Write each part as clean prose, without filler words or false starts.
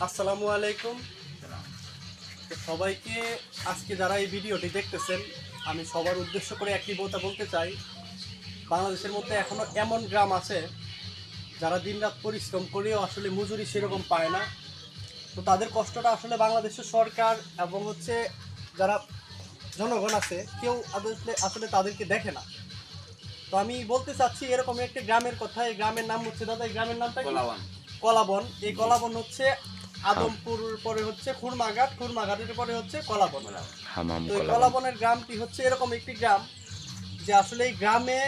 আসসালামু আলাইকুম সবাইকে। আজকে যারা এই ভিডিওটি দেখতেছেন, আমি সবার উদ্দেশ্য করে একটি কথা বলতে চাই। বাংলাদেশের মধ্যে এখনও এমন গ্রাম আছে যারা দিনরাত পরিশ্রম করেও আসলে মজুরি সেরকম পায় না। তো তাদের কষ্টটা আসলে বাংলাদেশের সরকার এবং যারা জনগণ আছে কেউ আসলে তাদেরকে দেখে না। তো আমি বলতে চাচ্ছি এরকম একটা গ্রামের কথা। এই গ্রামের নাম হচ্ছে, দাদা এই গ্রামের নামটা কলাবন। এই কলাবন হচ্ছে আদমপুর, পরে হচ্ছে খুরমাঘাট, খুরমাঘাটের পরে হচ্ছে কলাবন। তো এই কলাবনের গ্রামটি হচ্ছে এরকম একটি গ্রাম যে আসলে এই গ্রামে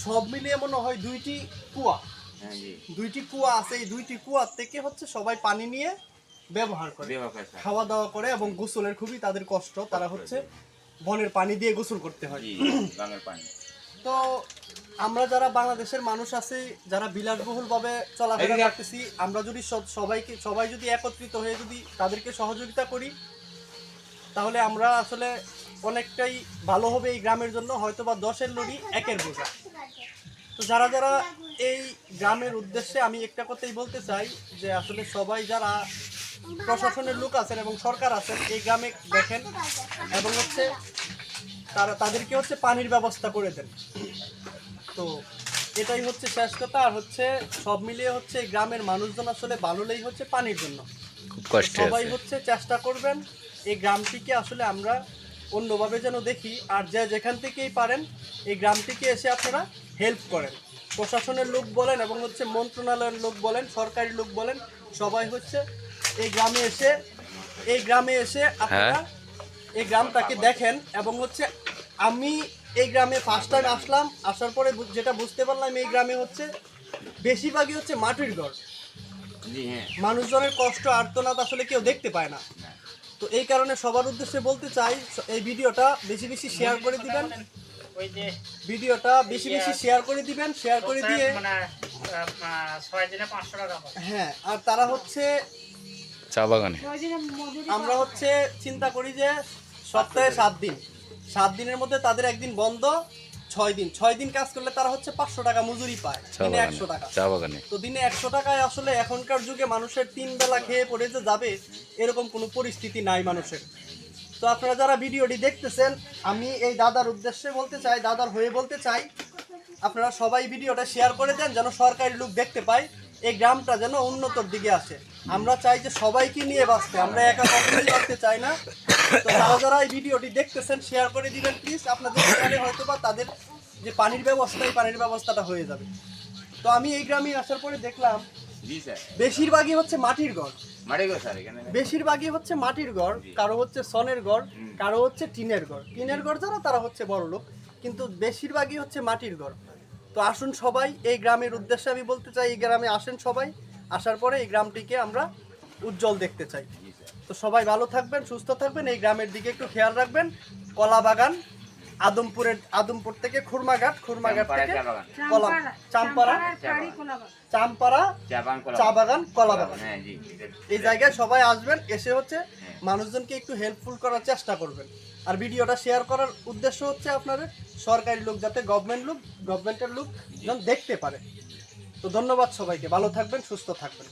সব মিলিয়ে মনে হয় দুইটি কুয়া আছে। এই দুইটি কুয়া থেকে হচ্ছে সবাই পানি নিয়ে ব্যবহার করে, খাওয়া দাওয়া করে এবং গোসলের খুবই তাদের কষ্ট। তারা হচ্ছে বনের পানি দিয়ে গোসল করতে হয়। তো আমরা যারা বাংলাদেশের মানুষ আছি, যারা বিলাসবহুলভাবে চলাফেরা করতেছি, আমরা যদি সবাই যদি একত্রিত হয়ে যদি তাদেরকে সহযোগিতা করি, তাহলে আমরা আসলে অনেকটাই ভালো হবে এই গ্রামের জন্য। হয়তো বা 10-এর লড়ি 1-এর বোঝা। তো যারা যারা এই গ্রামের উদ্দেশ্যে আমি একটা কথাই বলতে চাই যে আসলে সবাই যারা প্রশাসনের লোক আছেন এবং সরকার আছেন এই গ্রামে দেখেন এবং তাদেরকে পানির ব্যবস্থা করে দেন। তো এটাই হচ্ছে শেষ কথা। আর সব মিলিয়ে গ্রামের মানুষজন আসলে ভালোলেই পানির জন্য সবাই চেষ্টা করবেন এই গ্রামটিকে আসলে আমরা অন্যভাবে যেন দেখি। আর যেখান থেকেই পারেন এই গ্রামটিকে এসে আপনারা হেল্প করেন। প্রশাসনের লোক বলেন এবং মন্ত্রণালয়ের লোক বলেন, সরকারি লোক বলেন, সবাই এই গ্রামে এসে আপনারা এই গ্রামটাকে দেখেন। এবং আমি এই গ্রামে ফার্স্ট টাইম আসলাম, আসার পরে যেটা বুঝতে পারলাম এই গ্রামে বেশিরভাগই মাটির ঘর। মানুষজনের কষ্ট আর্তনাদ আসলে কেউ দেখতে পায় না। তো এই কারণে সবার উদ্দেশ্যে বলতে চাই এই ভিডিওটা বেশি বেশি শেয়ার করে দিবেন, শেয়ার করে দিয়ে হ্যাঁ। আর তারা চা বাগানে আমরা চিন্তা করি যে সপ্তাহে 7 দিনের মধ্যে তাদের একদিন বন্ধ, 6 দিন কাজ করলে তারা 500 টাকা মজুরি পায়, দিনে 100 টাকা। তো দিনে 100 টাকায় আসলে এখনকার যুগে মানুষের 3 বেলা খেয়ে পড়ে যে যাবে এরকম কোনো পরিস্থিতি নাই মানুষের। তো আপনারা যারা ভিডিওটি দেখতেছেন, আমি এই দাদার উদ্দেশ্যে বলতে চাই, দাদার হয়ে বলতে চাই, আপনারা সবাই ভিডিওটা শেয়ার করে দেন যেন সরকারি লোক দেখতে পায়, এই গ্রামটা যেন উন্নতর দিকে আসে। আমরা চাই যে সবাইকে নিয়ে বাঁচতে, আমরা একা কখনোই বাঁচতে চাই না। তো যারা যারা এই ভিডিওটি দেখতেছেন শেয়ার করে দিবেন প্লিজ। আপনাদের শেয়ারে হয়তো বা তাদের যে পানির ব্যবস্থাটা হয়ে যাবে। তো আমি এই গ্রামে আসার পরে দেখলাম বেশিরভাগই মাটির ঘর, মাটির ঘর, কারো সনের ঘর, কারো টিনের ঘর। টিনের ঘর যারা তারা বড় লোক, কিন্তু বেশিরভাগই মাটির ঘর। তো আসুন সবাই এই গ্রামের উদ্দেশ্যে আমি বলতে চাই, এই গ্রামে আসেন সবাই, আসার পরে এই গ্রামটিকে আমরা উজ্জ্বল দেখতে চাই। তো সবাই ভালো থাকবেন, সুস্থ থাকবেন, এই গ্রামের দিকে একটু খেয়াল রাখবেন। কলা বাগান, আদমপুর থেকে খুরমাঘাট, খুরমাঘাট থেকে চাম্পাড়া, চা বাগান, কলা বাগান, এই জায়গায় সবাই আসবেন। এসে মানুষজনকে একটু হেল্পফুল করার চেষ্টা করবেন। আর ভিডিওটা শেয়ার করার উদ্দেশ্য আপনাদের সরকারি লোক, যাতে গভর্নমেন্টের লোক যেন দেখতে পারে। তো ধন্যবাদ সবাইকে, ভালো থাকবেন, সুস্থ থাকবেন।